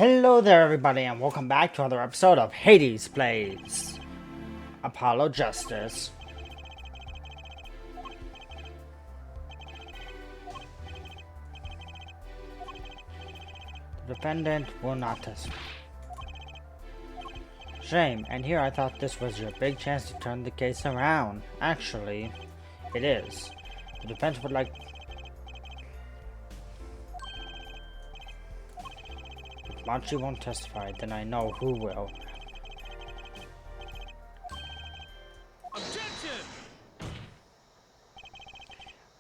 Hello there, everybody, and welcome back to another episode of Hades Plays Apollo Justice. The defendant will not testify. Shame, and here I thought this was your big chance to turn the case around. Actually, it is. The defense would like... If Machi won't testify, then I know who will. Objection!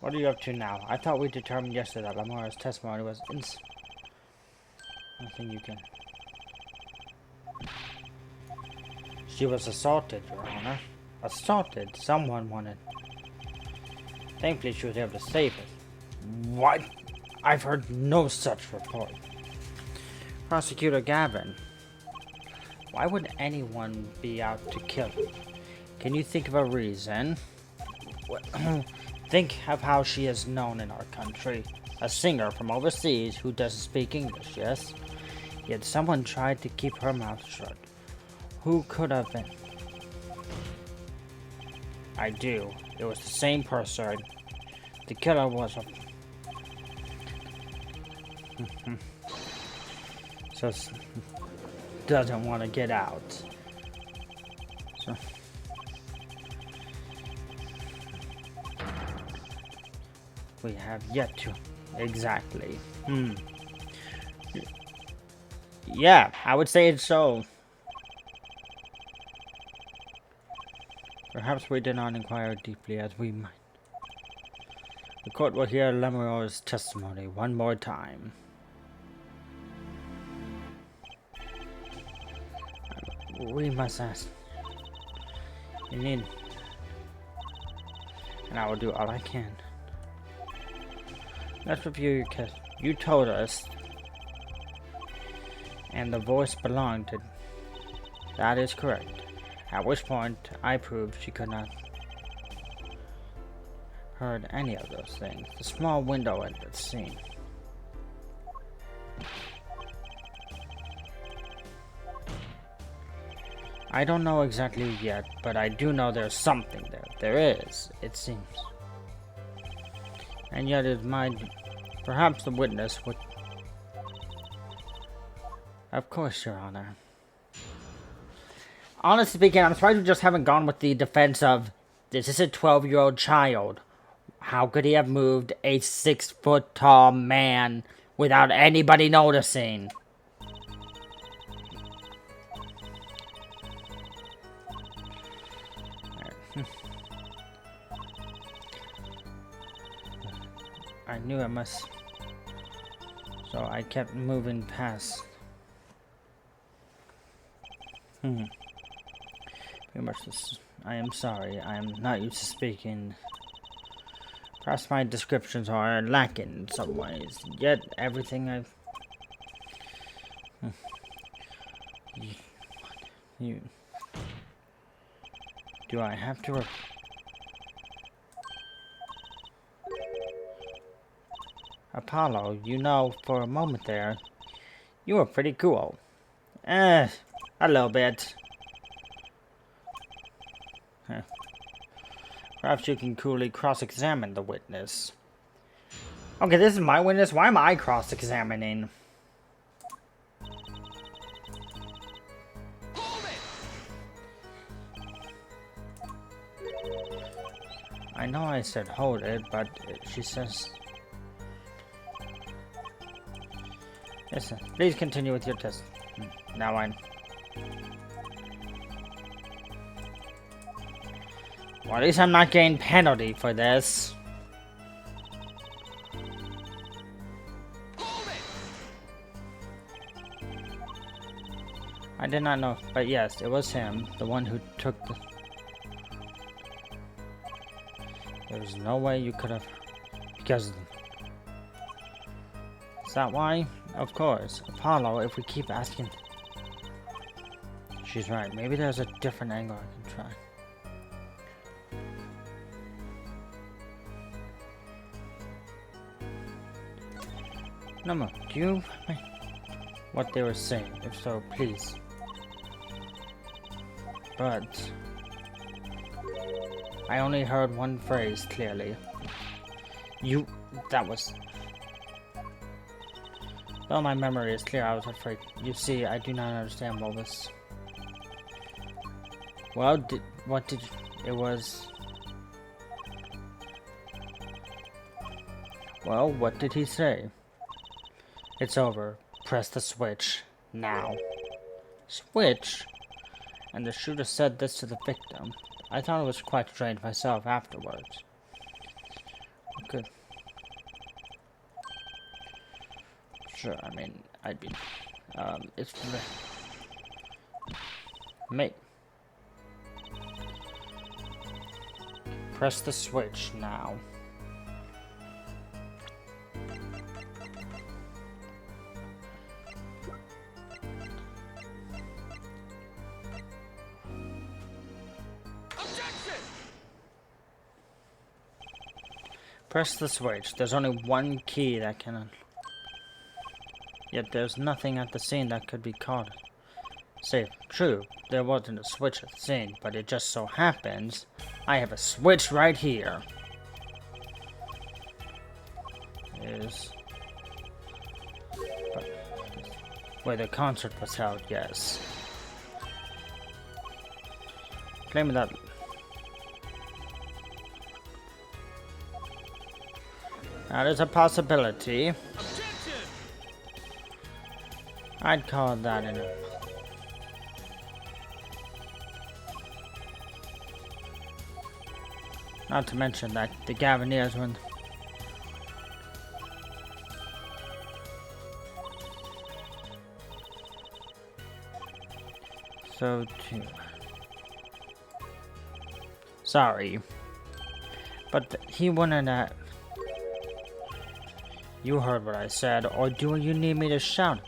What are you up to now? I thought we determined yesterday that Lamora's testimony was nothing you can... She was assaulted, Your Honor. Assaulted? Someone wanted... Thankfully she was able to save it. What? I've heard no such report. Prosecutor Gavin. Why would anyone be out to kill him? Can you think of a reason? Think of how she is known in our country. A singer from overseas who doesn't speak English, yes? Yet someone tried to keep her mouth shut. Who could have been? I do. It was the same person. The killer was a... So doesn't want to get out. So we have yet to exactly. Yeah, I would say it's so. Perhaps we did not inquire deeply as we might. The court will hear Lemur's testimony one more time. We must ask. You need... And I will do all I can. Let's review your case. You told us. And the voice belonged to... That is correct. At which point, I proved she could not... heard any of those things. The small window in the scene. I don't know exactly yet, but I do know there's something there. There is, it seems. And yet it might... Perhaps the witness would... Of course, Your Honor. Honestly speaking, I'm surprised we just haven't gone with the defense of... This is a 12-year-old child. How could he have moved a 6-foot-tall man without anybody noticing? I knew I must, so I kept moving past. Pretty much this. I am sorry, I am not used to speaking. Perhaps my descriptions are lacking in some ways, yet everything I've... You... Do I have to... Apollo, you know, for a moment there, you were pretty cool. A little bit. Perhaps you can coolly cross-examine the witness. Okay, this is my witness. Why am I cross-examining? I know I said hold it, but she says... Listen, please continue with your test. Now I'm... Well, at least I'm not getting penalty for this. I did not know, but yes, it was him, the one who took the... There was no way you could have... Because... Is that why? Of course. Apollo, if we keep asking... She's right. Maybe there's a different angle I can try. No more. Do you... what they were saying? If so, please. But I only heard one phrase clearly. That was... Though my memory is clear, I was afraid. You see, I do not understand what was... Well, it was... Well, what did he say? It's over. Press the switch. Now. Switch? And the shooter said this to the victim. I thought it was quite strange myself afterwards. Good. Sure, I mean, I'd be... it's... Mate. Press the switch now. Press the switch. There's only one key that can... Yet there's nothing at the scene that could be caught. Safe. True, there wasn't a switch at the scene, but it just so happens I have a switch right here. Where the concert was held, yes. Claiming that... That is a possibility. Objection! I'd call that in a... Not to mention that the Gavineers were... So too... Sorry. But he wouldn't have... You heard what I said, or do you need me to shout?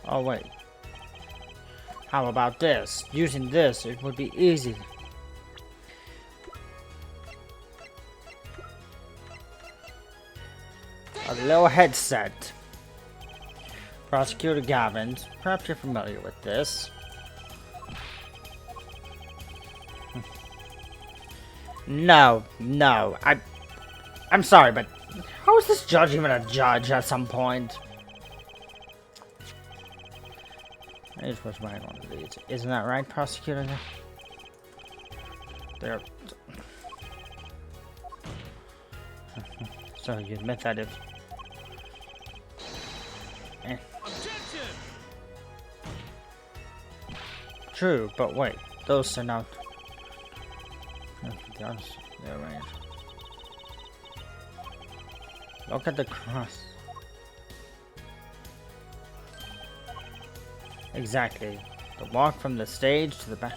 Oh wait. How about this? Using this, it would be easy. A little headset. Prosecutor Gavin, perhaps you're familiar with this. No, I'm sorry, but how is this judge even a judge at some point? I just was right on these. Isn't that right, prosecutor? There. So you admit that if... True, but wait. Those are not... They're arranged. Look at the cross. Exactly. The walk from the stage to the back.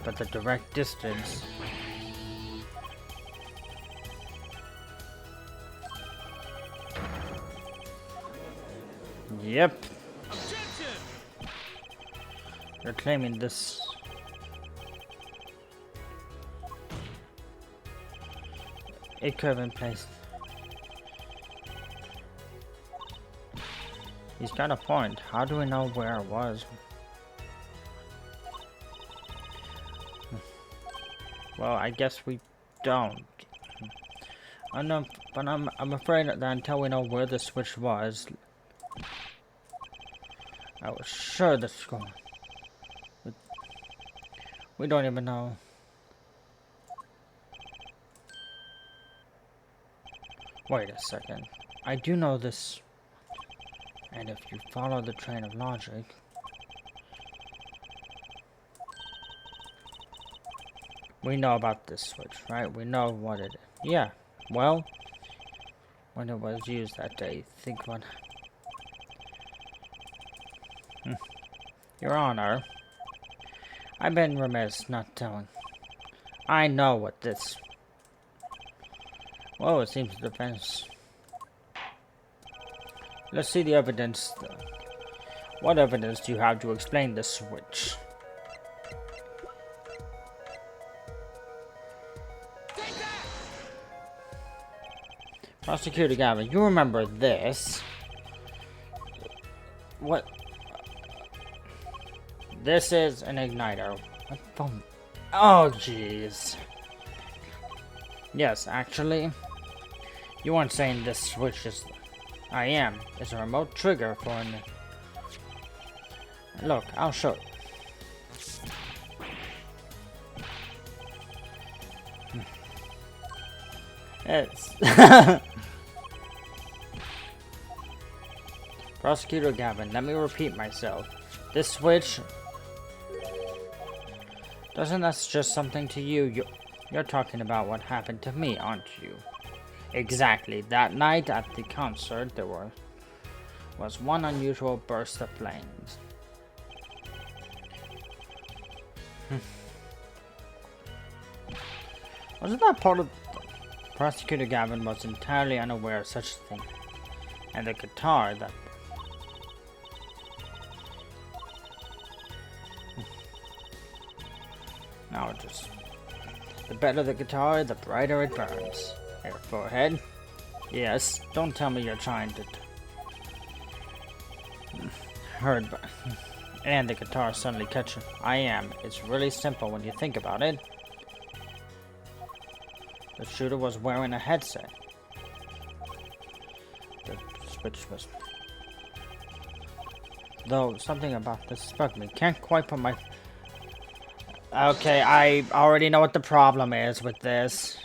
But the direct distance. Yep. Objection! You're claiming this. It could have been placed. He's got a point. How do we know where it was? Well, I guess we don't. I know, but I'm afraid that until we know where the switch was, I was sure the score. We don't even know. Wait a second. I do know this. And if you follow the train of logic, we know about this switch, right? We know what it is. Yeah, well, when it was used that day, think what... Your Honor, I've been remiss not telling. I know what this... Well, it seems the defense... Let's see the evidence. What evidence do you have to explain this switch? Prosecutor Gavin, you remember this? What? This is an igniter. What the? Oh, jeez. Yes, actually, you weren't saying this switch is... I am. It's a remote trigger for an... Look, I'll show you. It's... Prosecutor Gavin, let me repeat myself. This switch... Doesn't that just something to you? You're talking about what happened to me, aren't you? Exactly. That night at the concert, there was one unusual burst of flames. Wasn't that part of... Prosecutor Gavin was entirely unaware of such a thing. And the guitar that... Now just... The better the guitar, the brighter it burns. Your forehead? Yes, don't tell me you're trying to... Heard, but... And the guitar suddenly catches... I am. It's really simple when you think about it. The shooter was wearing a headset. The switch was... Though, something about this struck me. Can't quite put my... Okay, I already know what the problem is with this.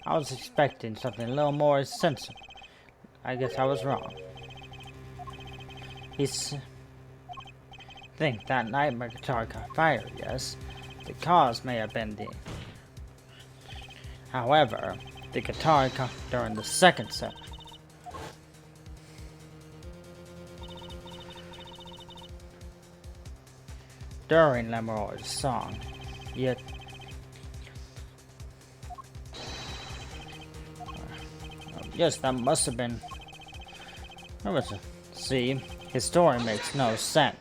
I was expecting something a little more sensible. I guess I was wrong. Think that night my guitar caught fire, yes. The cause may have been the... However, the guitar caught during the second set. During Lemuroy's song. Yet... Yes, that must have been... What was it? See, his story makes no sense.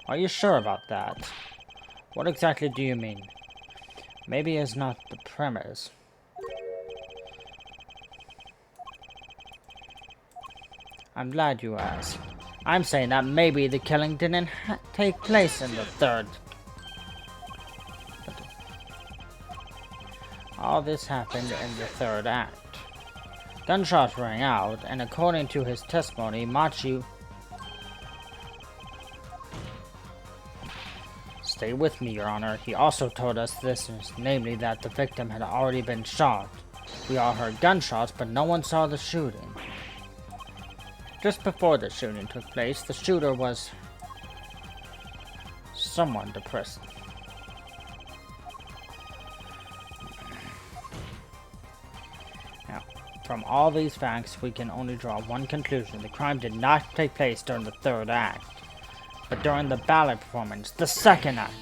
Are you sure about that? What exactly do you mean? Maybe it's not the premise. I'm glad you asked. I'm saying that maybe the killing didn't take place in the third. All this happened in the third act. Gunshots rang out, and according to his testimony, Machi... Stay with me, Your Honor. He also told us this, namely that the victim had already been shot. We all heard gunshots, but no one saw the shooting. Just before the shooting took place, the shooter was somewhat depressed. Now, from all these facts, we can only draw one conclusion. The crime did not take place during the third act, but during the ballet performance, the second act.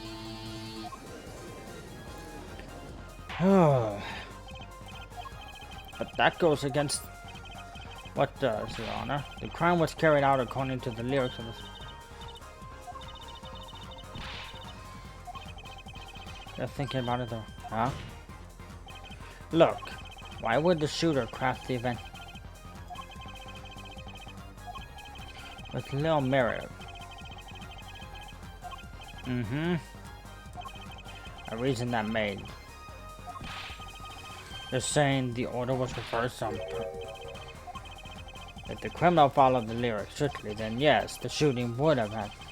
But that goes against... What does, Your Honor? The crime was carried out according to the lyrics of the... You're thinking about it though, huh? Look, why would the shooter craft the event with Lil Mirror? A reason that made. They're saying the order was reversed on purpose. If the criminal followed the lyrics strictly, then yes, the shooting would have happened.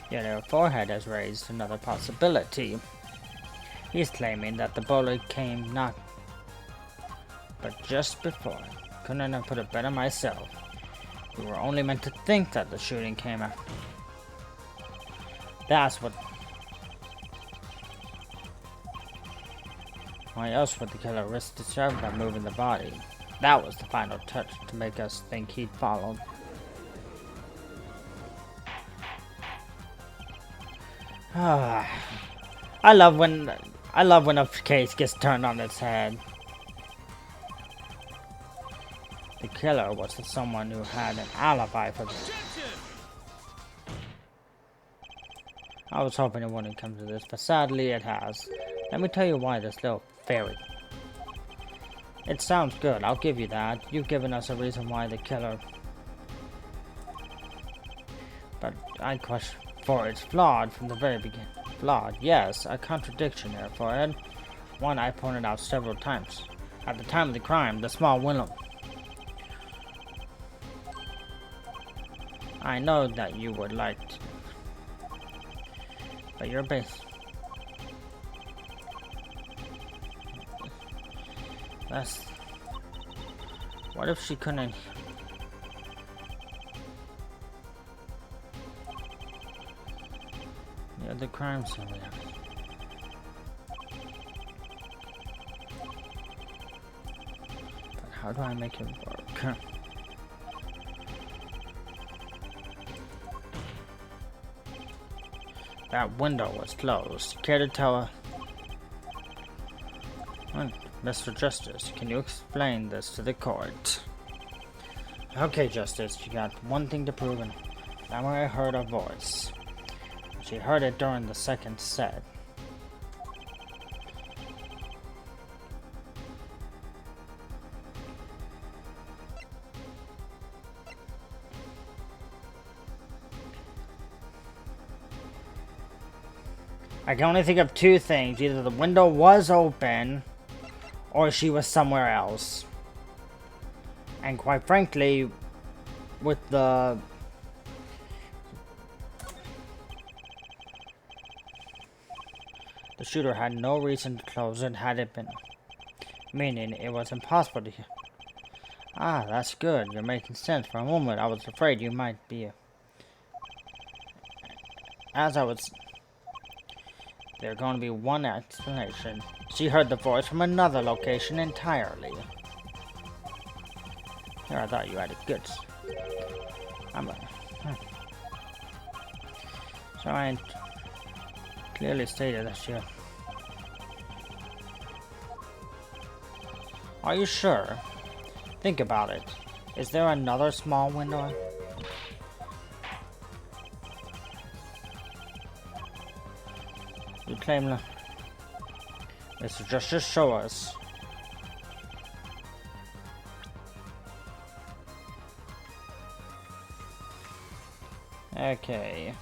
Yet her forehead has raised another possibility. He's claiming that the bullet came not, but just before. Couldn't have put it better myself. We were only meant to think that the shooting came after. That's what... Why else would the killer risk disturbing by moving the body? That was the final touch to make us think he'd followed. I love when a case gets turned on its head. The killer was someone who had an alibi for the... I was hoping it wouldn't come to this, but sadly it has. Let me tell you why this little fairy. It sounds good, I'll give you that. You've given us a reason why the killer... But I question... For it's flawed from the very beginning. Flawed, yes, a contradiction there, for it. One I pointed out several times. At the time of the crime, the small window. I know that you would like to. But you're base. That's... What if she couldn't... Yeah, the crime scene there. But how do I make it work? That window was closed. Care to tell her? Mr. Justice, can you explain this to the court? Okay, Justice, you got one thing to prove, and that when I heard a voice. She heard it during the second set. I can only think of two things. Either the window was open, or she was somewhere else. And quite frankly, with the... The shooter had no reason to close it had it been. Meaning it was impossible to hear. Ah, that's good. You're making sense. For a moment, I was afraid you might be... As I was... There's going to be one explanation. She heard the voice from another location entirely. Here, I thought you had it good. So I clearly stated that she... Are you sure? Think about it. Is there another small window? You claim that... Mr. Justice, show us. Okay.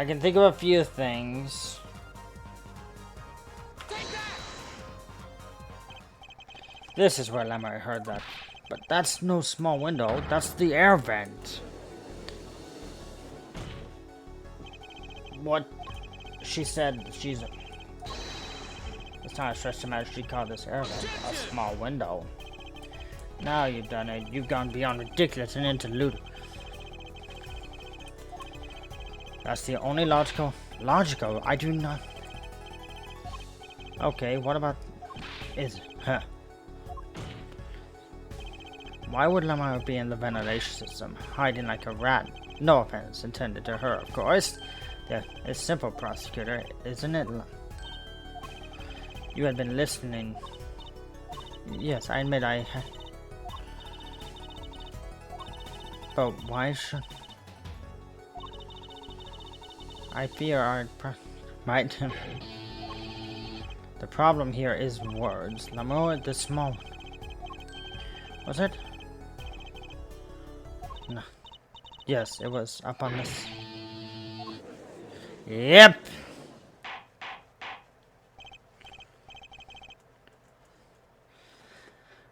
I can think of a few things. This is where Lemma heard that. But that's no small window. That's the air vent. What? She said she's... It's not a stretch to imagine she called this air vent a small window. Now you've done it. You've gone beyond ridiculous and into ludicrous. That's the only logical... Logical? I do not... Okay, what about... Is... Huh. Why would Lemma be in the ventilation system, hiding like a rat? No offense intended to her, of course. Yeah, it's simple, prosecutor, isn't it? You had been listening. Yes, I admit I had... But why should... I fear our... Might... The problem here is words. Lemma, the small... Was it? No. Yes, it was up on this. Yep.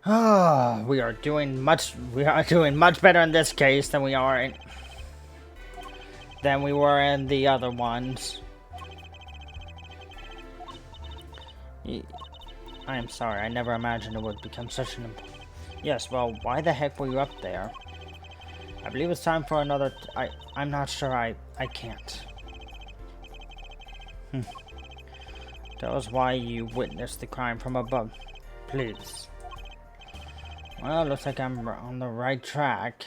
Ah, we are doing much better in this case than we are in we were in the other ones. I am sorry, I never imagined it would become such an... Yes, well, why the heck were you up there? I believe it's time for another... I'm not sure I can't. Tell us why you witnessed the crime from above, please. Well, looks like I'm on the right track.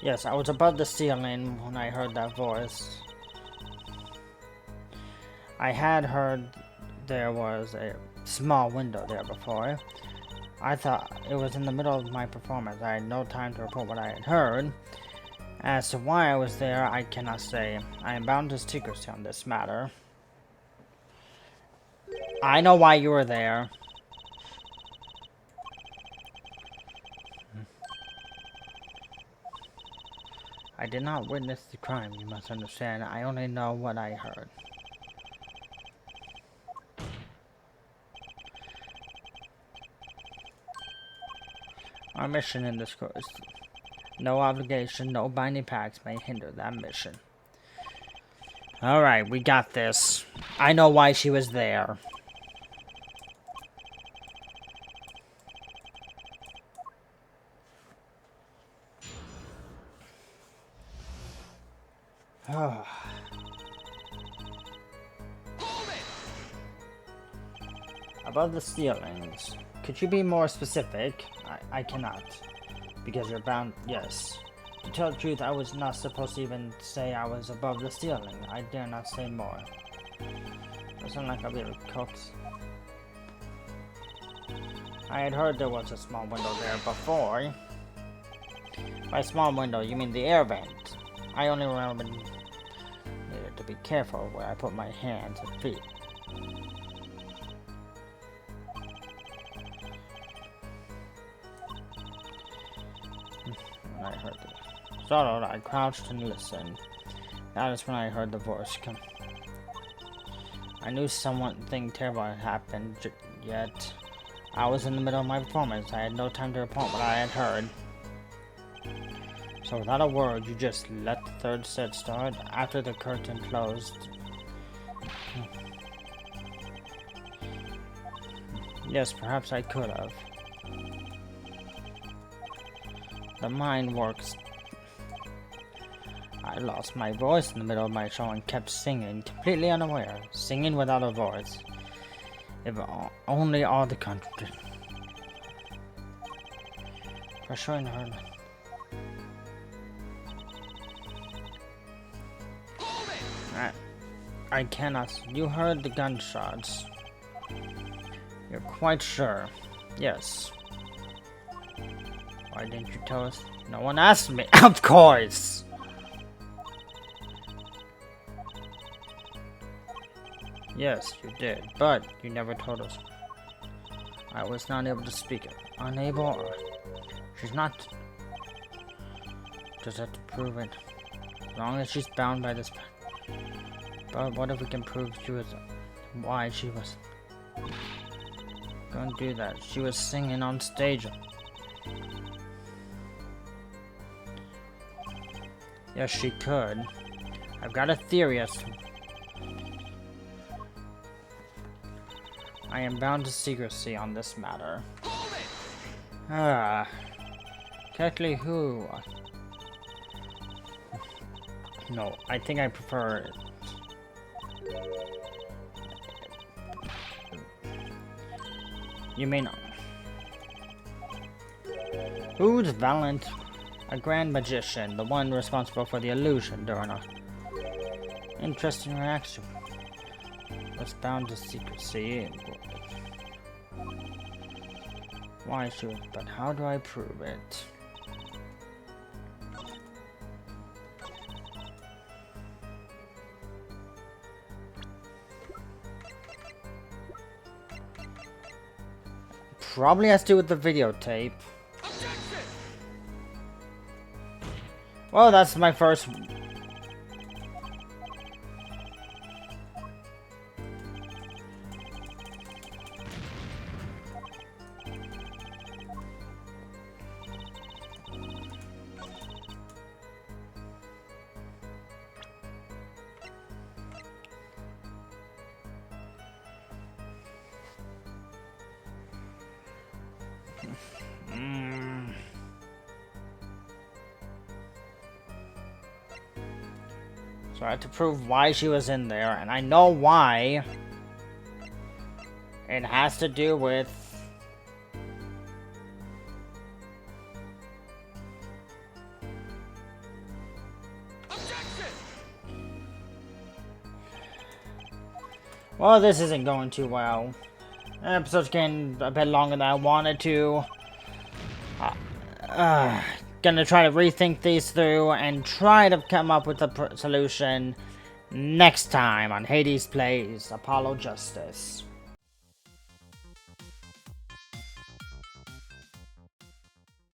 Yes, I was above the ceiling when I heard that voice. I had heard there was a small window there before. I thought it was in the middle of my performance. I had no time to report what I had heard. As to why I was there, I cannot say. I am bound to secrecy on this matter. I know why you were there. I did not witness the crime, you must understand. I only know what I heard. Our mission in this course. No obligation, no binding pacts may hinder that mission. Alright, we got this. I know why she was there. Above the ceilings. Could you be more specific? I cannot. Because you're bound. Yes. To tell the truth, I was not supposed to even say I was above the ceiling. I dare not say more. Doesn't like I'll be able to coax. I had heard there was a small window there before. By small window, you mean the air vent. I only remember needed to be careful where I put my hands and feet. When I heard it. Startled, I crouched and listened. That is when I heard the voice come. I knew something terrible had happened, yet I was in the middle of my performance. I had no time to report what I had heard. So without a word, you just let the third set start after the curtain closed. Yes, perhaps I could have. The mind works. I lost my voice in the middle of my show and kept singing, completely unaware, singing without a voice. If only all the country. Pressuring her. I cannot. You heard the gunshots. You're quite sure? Yes. Why didn't you tell us? No one asked me. Of course! Yes, you did, but you never told us. I was not able to speak it. Unable? She's not. Just have to prove it. As long as she's bound by this. But what if we can prove she was. Why she was. Gonna do that. She was singing on stage. Yes, she could. I've got a theory as to. I am bound to secrecy on this matter. Exactly who? No, I think I prefer it. You mean... Who's Valent? A grand magician, the one responsible for the illusion during a... Interesting reaction. Was bound to secrecy. Why should... But how do I prove it? Probably has to do with the videotape. Well, that's my first... So I had to prove why she was in there, and I know why. It has to do with... Well, this isn't going too well. Episode's getting a bit longer than I wanted to. Gonna try to rethink these through and try to come up with a solution next time on Hades Plays Apollo Justice.